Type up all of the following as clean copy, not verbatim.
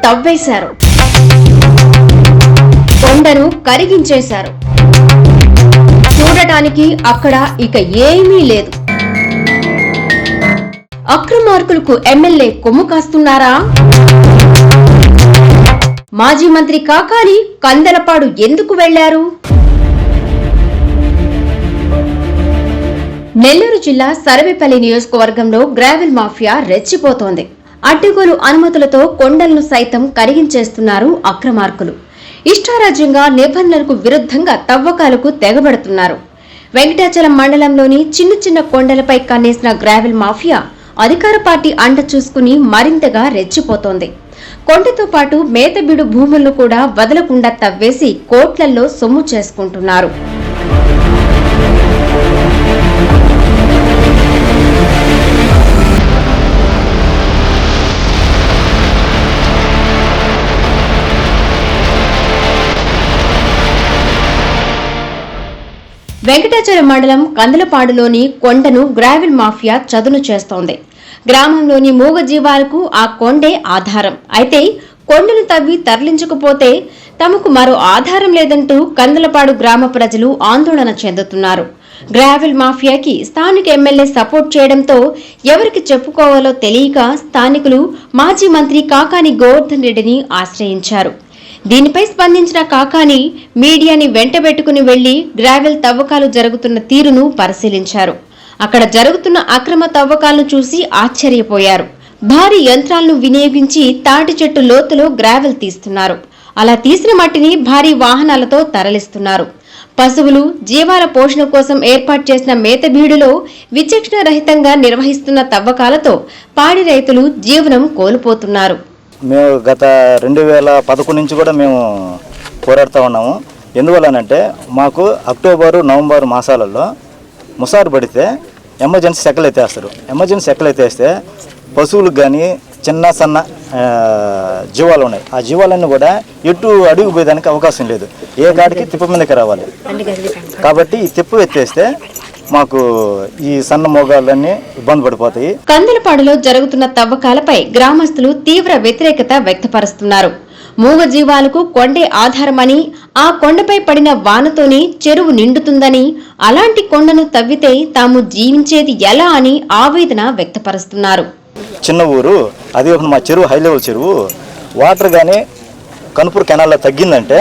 తవ్వేశారు, కొండను కరిగించేశారు. చూడటానికి అక్కడ ఇక ఏమీ లేదు. అక్రమార్కులకు ఎమ్మెల్యే కొమ్ము కాస్తున్నారా? మాజీ మంత్రి కాకాని కందలపాడు ఎందుకు వెళ్లారు? నెల్లూరు జిల్లా సర్వేపల్లి నియోజకవర్గంలో గ్రావెల్ మాఫియా రెచ్చిపోతోంది. అడ్డగోలు అనుమతులతో కొండలను సైతం కరిగించేస్తున్నారు అక్రమార్కులు. ఇష్టారాజ్యంగా నిబంధనలకు విరుద్ధంగా తవ్వకాలకు తెగబడుతున్నారు. వెంకటాచలం మండలంలోని చిన్న చిన్న కొండలపై కన్నేసిన గ్రావెల్ మాఫియా అధికార పార్టీ అండ చూసుకుని మరింతగా రెచ్చిపోతోంది. కొండతో పాటు మేతబీడు భూములను కూడా వదలకుండా తవ్వేసి కోట్లల్లో సొమ్ము చేసుకుంటున్నారు. వెంకటాచలం మండలం కందలపాడులోని కొండను గ్రావెల్ మాఫియా చదును చేస్తోంది. గ్రామంలోని మూగజీవాలకు ఆ కొండే ఆధారం. అయితే కొండను తవ్వి తరలించకపోతే తమకు మరో ఆధారం లేదంటూ కందలపాడు గ్రామ ప్రజలు ఆందోళన చెందుతున్నారు. గ్రావెల్ మాఫియాకి స్థానిక ఎమ్మెల్యే సపోర్ట్ చేయడంతో ఎవరికి చెప్పుకోవాలో తెలియక స్థానికులు మాజీ మంత్రి కాకాని గోవర్ధన్ రెడ్డిని ఆశ్రయించారు. దీనిపై స్పందించిన కాకాని మీడియాని వెంటబెట్టుకుని వెళ్లి గ్రావెల్ తవ్వకాలు జరుగుతున్న తీరును పరిశీలించారు. అక్కడ జరుగుతున్న అక్రమ తవ్వకాలను చూసి ఆశ్చర్యపోయారు. భారీ యంత్రాలను వినియోగించి తాటి చెట్టు లోతులో గ్రావెల్ తీస్తున్నారు. అలా తీసిన మట్టిని భారీ వాహనాలతో తరలిస్తున్నారు. పశువులు, జీవాల పోషణ కోసం ఏర్పాటు చేసిన మేతబీడులో విచక్షణ రహితంగా నిర్వహిస్తున్న తవ్వకాలతో పాడి రైతులు జీవనం కోల్పోతున్నారు. మేము గత 2011 నుంచి కూడా మేము పోరాడుతూ ఉన్నాము. ఎందువల్లనంటే మాకు అక్టోబరు, నవంబర్ మాసాలలో ముసారు పడితే ఎమర్జెన్సీ సెక్కలు ఎత్తేస్తారు. ఎమర్జెన్సీ సెక్కలు ఎత్తేస్తే పశువులకు కానీ చిన్న సన్న జీవాలు ఉన్నాయి. ఆ జీవాలన్నీ కూడా ఎటు అడుగు పోయేదానికి అవకాశం లేదు. ఏ కాడికి తిప్ప మీదకి రావాలి. కాబట్టి ఈ తిప్ప ఎత్తేస్తే మాకు ఈ సన్న మోగాలన్నీ ఇబ్బంది పడిపోతాయి. కందలపాడులో జరుగుతున్న తవ్వకాలపై గ్రామస్తులు తీవ్ర వ్యతిరేకత వ్యక్తపరుస్తున్నారు. మూగ జీవాలకు కొండే ఆధారమని, ఆ కొండపై పడిన వానతోనే చెరువు నిండుతుందని, అలాంటి కొండను తవ్వితే తాము జీవించేది ఎలా అని ఆవేదన వ్యక్తపరుస్తున్నారు. చిన్న ఊరు, అది మా చెరువు హై లెవెల్ చెరువు. వాటర్ కానీ కనుపూర్ కెనాల్లో తగ్గిందంటే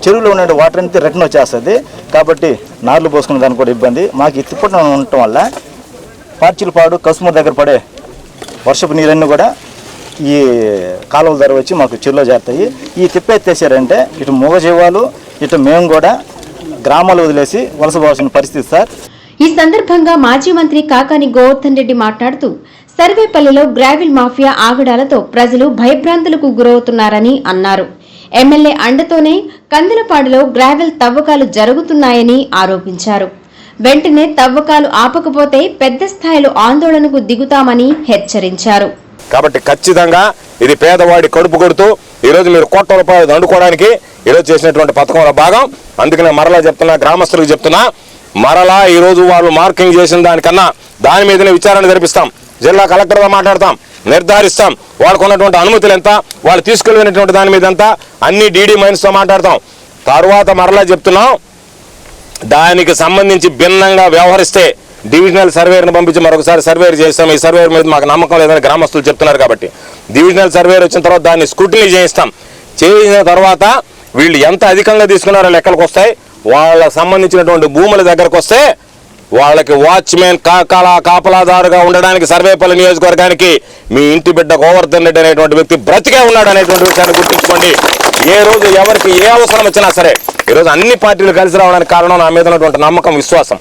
చెరువులో ఉన్న వాటర్ అంతా రిటర్న్ వచ్చేస్తుంది. కాబట్టి నార్లు పోసుకునే దానికి కూడా ఇబ్బంది. మాకు ఈ తిప్పటం ఉండటం వల్ల పార్చిలపాడు, కసుమూరు దగ్గర పడే వర్షపు నీరన్నీ కూడా ఈ కాలువల ధర వచ్చి మాకు చెరువులో చేరుతాయి. ఈ తిప్ప ఎత్తేసారంటే ఇటు మూగజీవాలు, ఇటు మేము కూడా గ్రామాలు వదిలేసి వలస పోవాల్సిన పరిస్థితి సార్. ఈ సందర్భంగా మాజీ మంత్రి కాకాని గోవర్ధన్ రెడ్డి మాట్లాడుతూ సర్వేపల్లిలో గ్రావెల్ మాఫియా ఆగడాలతో ప్రజలు భయభ్రాంతులకు గురవుతున్నారని అన్నారు. ఎమ్మెల్యే అండతోనే కందలపాడులో గ్రావెల్ తవ్వకాలు జరుగుతున్నాయని ఆరోపించారు. వెంటనే తవ్వకాలు ఆపకపోతే పెద్ద స్థాయిలో ఆందోళనకు దిగుతామని హెచ్చరించారు. కాబట్టి ఖచ్చితంగా ఇది పేదవాడి కడుపు కొడుతూ ఈరోజు మీరు కోట్ల రూపాయలు దండుకోవడానికి ఈరోజు చేసినటువంటి పథకంలో భాగం. అందుకనే మరలా చెప్తున్నా, గ్రామస్తులకు చెప్తున్నా, మరలా ఈరోజు వాళ్ళు మార్కింగ్ చేసిన దానికన్నా దాని మీదనే విచారణ జరిపిస్తాం. జిల్లా కలెక్టర్తో మాట్లాడతాం, నిర్ధారిస్తాం వాళ్ళకు ఉన్నటువంటి అనుమతులు ఎంత, వాళ్ళు తీసుకెళ్ళినటువంటి దాని మీద ఎంత, అన్ని డీడీ మైన్స్తో మాట్లాడతాం. తర్వాత మరలా చెప్తున్నాం, దానికి సంబంధించి భిన్నంగా వ్యవహరిస్తే డివిజనల్ సర్వేర్ని పంపించి మరొకసారి సర్వేర్ చేస్తాం. ఈ సర్వేర్ మీద మాకు నమ్మకం లేదని గ్రామస్తులు చెప్తున్నారు. కాబట్టి డివిజనల్ సర్వేర్ వచ్చిన తర్వాత దాన్ని స్క్రూటినీ చేయిస్తాం. చేసిన తర్వాత వీళ్ళు ఎంత అధికంగా తీసుకున్నారో లెక్కలకు వస్తాయి. వాళ్ళకు సంబంధించినటువంటి భూముల దగ్గరకు వస్తే వాళ్ళకి వాచ్మెన్, కాపలాదారుగా ఉండడానికి సర్వేపల్లి నియోజకవర్గానికి మీ ఇంటి బిడ్డ గోవర్ధన్ రెడ్డి అనేటువంటి వ్యక్తి బ్రతికే ఉన్నాడు అనేటువంటి విషయాన్ని గుర్తుంచుకోండి. ఏ రోజు ఎవరికి ఏ అవసరం వచ్చినా సరే ఈరోజు అన్ని పార్టీలు కలిసి రావడానికి కారణం నా మీద ఉన్నటువంటి నమ్మకం, విశ్వాసం.